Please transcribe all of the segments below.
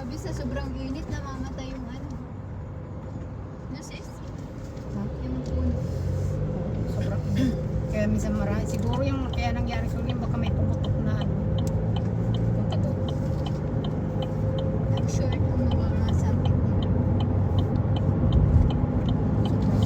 Sabi sa sobrang init, namamatay yung ano. Sis? Yung puno. Sobrang init. Kaya minsan marami. Siguro yung kaya nangyari sa amin, baka may pumutok na ano. Punta doon. I'm sure kung mga sabit nila. Sobrang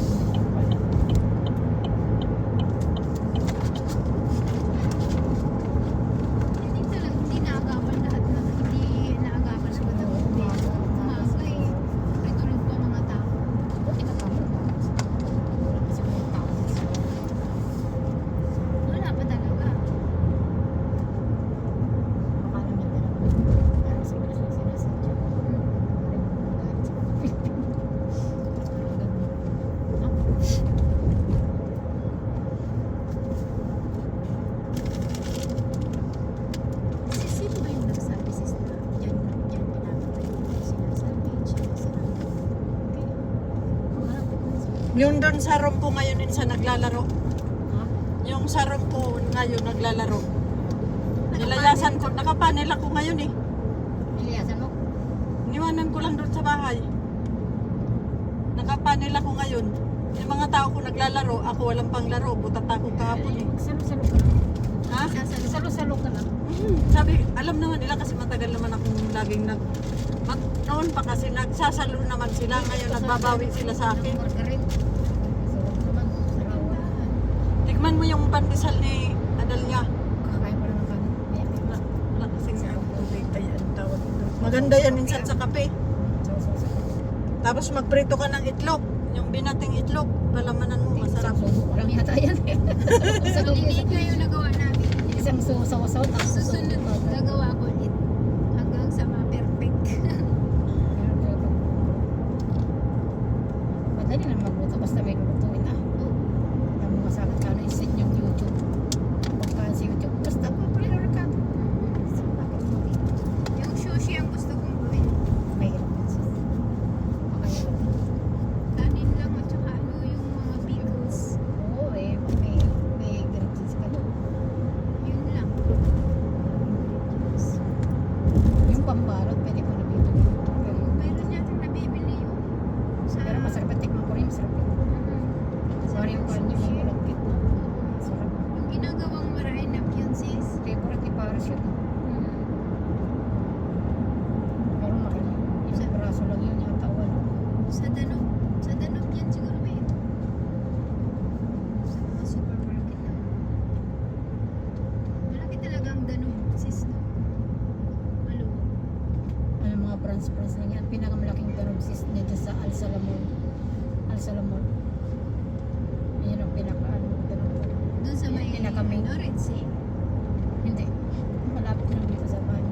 init pala. Hindi naagapan lahat na. Hindi naagapan sa batang umaga. Umaga eh. Pritulog pa mga tao. Buti na tama ba? Wala kasi mga tao. Wala pa talaga. Baka naman talaga. Pero sa mga sinasadya. Si sino ba yung nagsabi sis na yan pinapatay yung sinasabi, sinasabi. Malapit na siya. Yung doon sa rumpo ngayon sa naglalaro. Ha? Yung sa rumpo ngayon naglalaro. Nilayasan ko, nakapanel ako ngayon eh. Niliyasan mo? Niwanan ko lang doon sa bahay. Nakapanel ako ngayon. Yung mga tao ko naglalaro, ako walang panglaro. Butat ako kahapon eh. Salo-salo ka lang. Ha? Salo-salo ka lang. Sabi, alam naman nila kasi matagal naman akong laging noon pa kasi nagsasalo naman sila. Ngayon nagbabawi sila sa akin. Margaret. Sarap naman. Sarawa. Tikman mo yung pandesal ni Adalia. Kakain pa rin ng kanin. Maya-maya. Wala kasing tubig. Ay, ang tawag ito. Maganda yan minsan sa kape. Sawa-sawa. Tapos magprito ka ng itlog. Yung binating itlog. Palamanan mo, masarap. Walang yata yan. Hindi nga yung nagawa namin. Isang sawa-sawa. Susunod, gagawa ko ulit. Hanggang sa ma-perfect. Madali lang magluto basta may lulutuin na. Ang mga sakit ka na isin yung YouTube. Pagkaan sa YouTube. Basta pa pala ka. Yung sushi ang gusto kong gawin. Mahirap yan sis. Makahirap. Kanin lang at saka ano yung mga pickles. Oo eh. May grits ka doon. Yun lang. Yung pambalot pwede ko na dito. Mayroon natin nabibili yun. Pero masarap at tikman ko rin. Masarap yun. Sorry yung pan yung mga malagkit na. Masarap. Yung ginagawang marainap yun sis. Favorite ni Paris yun. Pero mahal yun. Isang braso lang yun yata. Wala. Sa Danube. Sa Danube yan siguro may ito. Sa mga supermarket na. Malaki talaga ang Danube sis. No? Maluwag. Ano mga branch lang yan. Pinakamalaking ganobsis niya dyan sa Al Salamon. Al Salamon. Ayan ang pinaka-ano. Doon sa may Pinaka-main. Red Sea. Hindi. Malapit lang dito sa bahay.